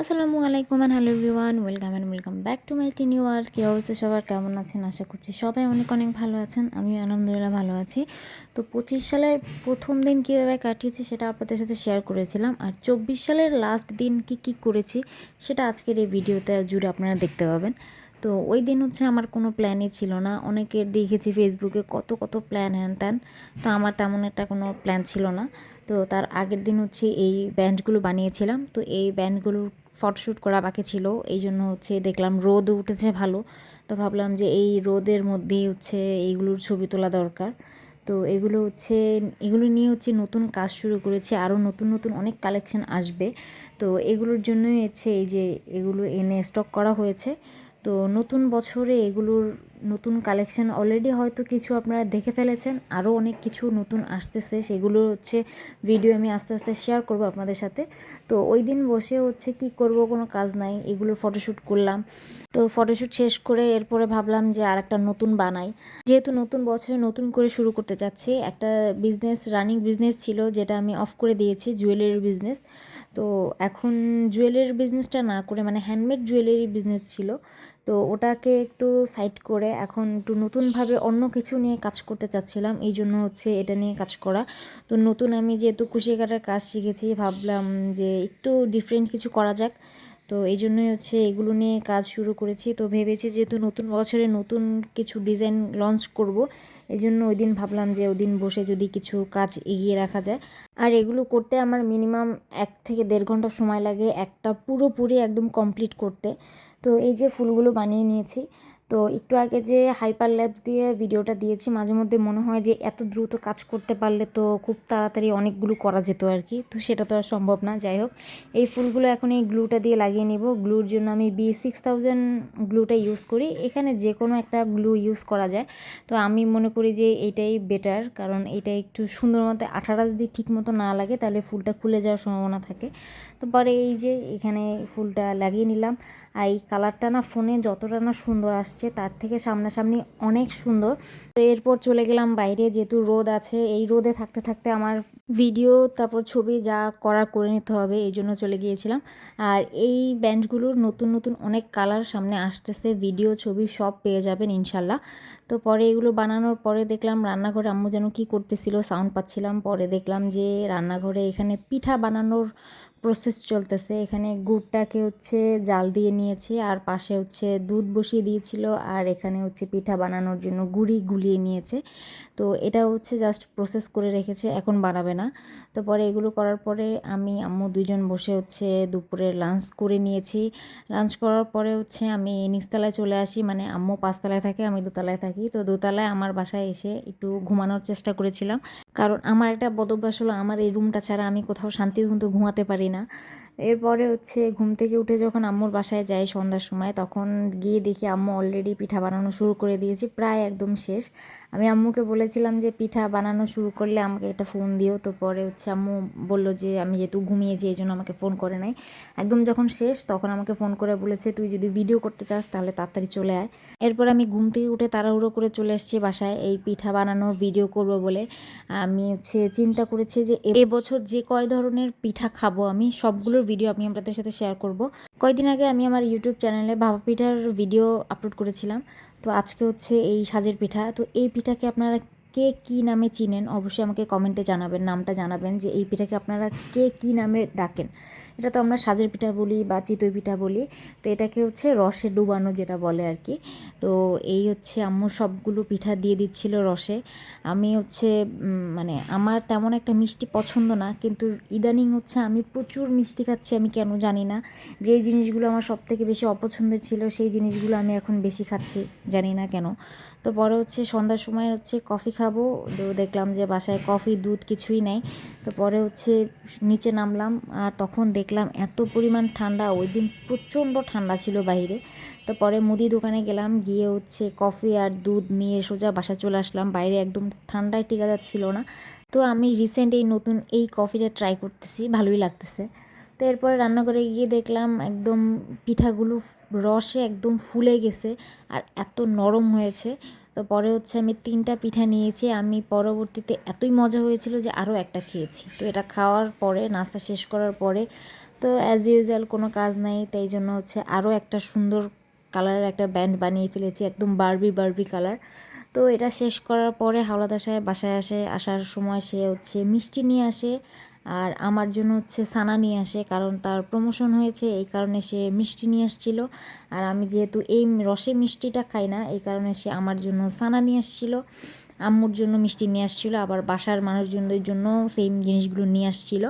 আসসালামু আলাইকুম and hello everyone, welcome back to my tiny world. কী অবস্থা সবার, কেমন আছেন? আশা করছি সবাই অনেক অনেক ভালো আছেন। আমিও আলহামদুলিল্লাহ ভালো আছি। তো 25 সালের প্রথম দিন কীভাবে কাটিয়েছি সেটা আপনাদের সাথে শেয়ার করেছিলাম, আর 24 সালের লাস্ট দিন কী করেছি সেটা আজকের এই ভিডিওতে জুড়ে আপনারা দেখতে পাবেন। তো ওই দিন আমার কোনো প্ল্যানই ছিল না। অনেকের দেখেছি ফেসবুকে কত কত প্ল্যান হ্যান ত্যান, তো আমার তেমন একটা কোনো প্ল্যান ছিল না। তো তার আগের দিন এই ব্যান্ডগুলো বানিয়েছিলাম। তো এই ব্যান্ডগুলোর ফটোশ্যুট করা বাকি ছিল, এই জন্য দেখলাম রোদ উঠেছে ভালো। তো ভাবলাম যে এই রোদের মধ্যেই এইগুলোর ছবি তোলা দরকার। তো এগুলো নিয়ে নতুন কাজ শুরু করেছি, আরও নতুন নতুন অনেক কালেকশন আসবে। তো এগুলোর জন্যই এই যে এগুলো এনে স্টক করা হয়েছে। তো নতুন বছরে এগুলোর নতুন কালেকশন অলরেডি হয়তো কিছু আপনারা দেখে ফেলেছেন, আরও অনেক কিছু নতুন আসতেছে, সেগুলো ভিডিও আমি আস্তে আস্তে শেয়ার করব আপনাদের সাথে। তো ওই দিন বসে কি করব, কোনো কাজ নাই, এগুলো ফটোশ্যুট করলাম। তো ফটোশ্যুট শেষ করে এরপরে ভাবলাম যে আর একটা নতুন বানাই, যেহেতু নতুন বছরে নতুন করে শুরু করতে যাচ্ছি। একটা রানিং বিজনেস ছিল যেটা আমি অফ করে দিয়েছি, জুয়েলারির বিজনেস। তো এখন জুয়েলারির বিজনেসটা না করে হ্যান্ডমেড জুয়েলারি বিজনেস ছিল, তো ওটাকে একটু সাইড করে এখন একটু নতুনভাবে অন্য কিছু নিয়ে কাজ করতে চাচ্ছিলাম, এই জন্য এটা নিয়ে কাজ করা। তো নতুন আমি যেহেতু কুশি কাটার কাজ শিখেছি, ভাবলাম যে একটু ডিফারেন্ট কিছু করা যাক। তো এই জন্যই এগুলো নিয়ে কাজ শুরু করেছি। তো ভেবেছি যেহেতু নতুন বছরে নতুন কিছু ডিজাইন লঞ্চ করব, এই জন্য ওই দিন ভাবলাম যে ওই দিন বসে যদি কিছু কাজ এগিয়ে রাখা যায়। আর এগুলো করতে আমার মিনিমাম 1 থেকে 1.5 ঘন্টা সময় লাগে, একটা পুরোপুরি একদম কমপ্লিট করতে। তো এই যে ফুলগুলো বানিয়ে নিয়েছি। তো একটু আগে যে হাইপার ল্যাপস দিয়ে ভিডিওটা দিয়েছি, মাঝে মধ্যে মনে হয় যে এত দ্রুত কাজ করতে পারলে তো খুব তাড়াতাড়ি অনেকগুলো করা যেত আর কি, তো সেটা তো আর সম্ভব না। যাই হোক, এই ফুলগুলো এখন এই গ্লুটা দিয়ে লাগিয়ে নিব। গ্লুর জন্য আমি B6000 গ্লুটা ইউজ করি, এখানে যে কোনো একটা গ্লু ইউজ করা যায়। তো আমি মনে করি যে এইটাই বেটার, কারণ এটা একটু সুন্দর মতো, আঠাটা যদি ঠিক মতো না লাগে তাহলে ফুলটা খুলে যাওয়ার সম্ভাবনা থাকে। তো পরে এই যে এখানে ফুলটা লাগিয়ে নিলাম। আর এই কালারটা না ফোনে যতটা না সুন্দর আসছে, তার থেকে সামনাসামনি অনেক সুন্দর। তো এরপর চলে গেলাম বাইরে, যেহেতু রোদ আছে, এই রোদে থাকতে থাকতে আমার ভিডিও তারপর ছবি যা করার করে নিতে হবে, এই জন্য চলে গিয়েছিলাম। আর এই ব্যান্ডগুলোর নতুন নতুন অনেক কালার সামনে আসতেছে, ভিডিও ছবি সব পেয়ে যাবেন ইনশাল্লাহ। তো পরে এগুলো বানানোর পরে দেখলাম রান্নাঘরে আম্মু যেন কী করতেছিল, সাউন্ড পাচ্ছিলাম। পরে দেখলাম যে রান্নাঘরে এখানে পিঠা বানানোর প্রসেস চলতেছে। এখানে গুড়টাকে জাল দিয়ে নিয়েছি, আর পাশে দুধ বসিয়ে দিয়েছিল, আর এখানে পিঠা বানানোর জন্য গুড়ি গুলিয়ে নিয়েছে। তো এটা জাস্ট প্রসেস করে রেখেছে, এখন বানাবে না। তো পরে এগুলো করার পরে আমি আম্মু দুইজন বসে দুপুরের লাঞ্চ করে নিয়েছি। লাঞ্চ করার পরে আমি নিচতলায় চলে আসি, আম্মু 5 তলায় থাকে, আমি 2 তলায় থাকি। তো 2 তলায় আমার বাসায় এসে একটু ঘুমানোর চেষ্টা করেছিলাম, কারণ আমার একটা বদভ্যাস হলো, আমার এই রুমটা ছাড়া আমি কোথাও শান্তি কিন্তু ঘুমাতে পারি না। এরপরে ঘুম থেকে উঠে যখন আম্মুর বাসায় যাই সন্ধ্যার সময়, তখন গিয়ে দেখি আম্মু অলরেডি পিঠা বানানো শুরু করে দিয়েছি, প্রায় একদম শেষ। আমি আম্মুকে বলেছিলাম যে পিঠা বানানো শুরু করলে আমাকে একটা ফোন দিও। তো পরে আম্মু বললো যে আমি যেহেতু ঘুমিয়েছি এই জন্য আমাকে ফোন করে নাই। একদম যখন শেষ তখন আমাকে ফোন করে বলেছে, তুই যদি ভিডিও করতে চাস তাহলে তাড়াতাড়ি চলে আয়। এরপর আমি ঘুম থেকে উঠে তাড়াহুড়ো করে চলে এসেছি বাসায় এই পিঠা বানানোর ভিডিও করব বলে। আমি চিন্তা করেছি যে এবছর যে কয় ধরনের পিঠা খাবো আমি সবগুলোর ভিডিও আমি আপনাদের সাথে শেয়ার করব। কয়েকদিন আগে আমি আমার ইউটিউব চ্যানেলে ভাপা পিঠার ভিডিও আপলোড করেছিলাম। তো আজকে এই সাজের পিঠা। তো এই পিঠাকে আপনারা কে কী নামে চিনেন অবশ্যই আমাকে কমেন্টে জানাবেন, নামটা জানাবেন যে এই পিঠাকে আপনারা কে কী নামে ডাকেন। এটা তো আমরা সাজের পিঠা বলি বা চিতই পিঠা বলি। তো এটাকে রসে ডুবানো যেটা বলে আর কি। তো এই আম্মু সবগুলো পিঠা দিয়ে দিচ্ছিল রসে। আমি আমার তেমন একটা মিষ্টি পছন্দ না, কিন্তু ইদানিং আমি প্রচুর মিষ্টি খাচ্ছি, আমি কেন জানি না। যেই জিনিসগুলো আমার সবথেকে বেশি অপছন্দের ছিল সেই জিনিসগুলো আমি এখন বেশি খাচ্ছি, জানি না কেন। তো পরে সন্ধ্যার সময় কফি খাবো। তো দেখলাম যে বাসায় কফি দুধ কিছুই নেই। তো পরে নিচে নামলাম, আর তখন দেখলাম এত পরিমাণ ঠান্ডা, ওই দিন প্রচণ্ড ঠান্ডা ছিল বাইরে। তো পরে মুদি দোকানে গেলাম, গিয়ে কফি আর দুধ নিয়ে সোজা বাসায় চলে আসলাম। বাইরে একদম ঠান্ডায় টিকা যাচ্ছিল না। তো আমি রিসেন্ট এই নতুন এই কফিটা ট্রাই করতেছি, ভালোই লাগতেছে। তো এরপরে রান্নাঘরে গিয়ে দেখলাম একদম পিঠাগুলো রসে একদম ফুলে গেছে, আর এত নরম হয়েছে। তো পরে আমি 3টা পিঠা নিয়েছি। আমি পরবর্তীতে এতই মজা হয়েছিল যে আরও একটা খেয়েছি। তো এটা খাওয়ার পরে, নাস্তা শেষ করার পরে তো অ্যাজ ইউজুয়াল কোনো কাজ নাই, তাই জন্য হচ্ছে আরও একটা সুন্দর কালারের একটা ব্যান্ড বানিয়ে ফেলেছি, একদম বারবি বারবি কালার। তো এটা শেষ করার পরে হাওলাদার সাহেব বাসায় আসার সময় সে হচ্ছে মিষ্টি নিয়ে আসে, আর আমার জন্য হচ্ছে ছানা নিয়ে আসে, কারণ তার প্রমোশন হয়েছে এই কারণে সে মিষ্টি নিয়ে আসছিল। আর আমি যেহেতু এই রসে মিষ্টিটা খাই না, এই কারণে সে আমার জন্য ছানা নিয়ে আসছিল, আম্মুর জন্য মিষ্টি নিয়ে আসছিল, আবার বাসার মানুষজনদের জন্য সেম জিনিসগুলো নিয়ে আসছিল।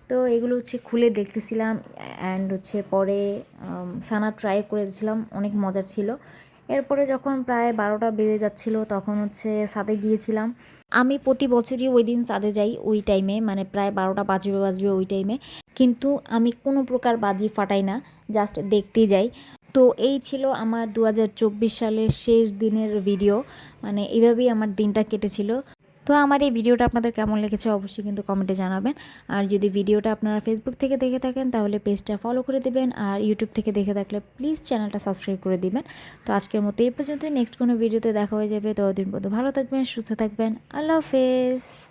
তো এগুলো হচ্ছে খুলে দেখতেছিলাম, অ্যান্ড হচ্ছে পরে ছানা ট্রাই করেছিলাম, অনেক মজার ছিল। এরপরে যখন প্রায় 12টা বেজে যাচ্ছিল তখন হচ্ছে ছাদে গিয়েছিলাম। আমি প্রতি বছরই ওই দিন ছাদে যাই ওই টাইমে, মানে প্রায় 12টা বাজবে ওই টাইমে, কিন্তু আমি কোনো প্রকার বাজি ফাটাই না, জাস্ট দেখতেই যাই। তো এই ছিল আমার 2024 সালের শেষ দিনের ভিডিও, মানে এভাবেই আমার দিনটা কেটেছিল। তো আমার এই ভিডিওটা আপনাদের কেমন লেগেছে অবশ্যই কিন্তু কমেন্টে জানাবেন। আর যদি ভিডিওটা আপনারা ফেসবুক থেকে দেখে থাকেন তাহলে পেজটা ফলো করে দেবেন, আর ইউটিউব থেকে দেখে থাকলে প্লিজ চ্যানেলটা সাবস্ক্রাইব করে দিবেন। তো আজকের মতো এই পর্যন্ত, নেক্সট কোনো ভিডিওতে দেখা হয়ে যাবে। ততদিন পর্যন্ত ভালো থাকবেন, সুস্থ থাকবেন, আল্লাহ হাফেজ।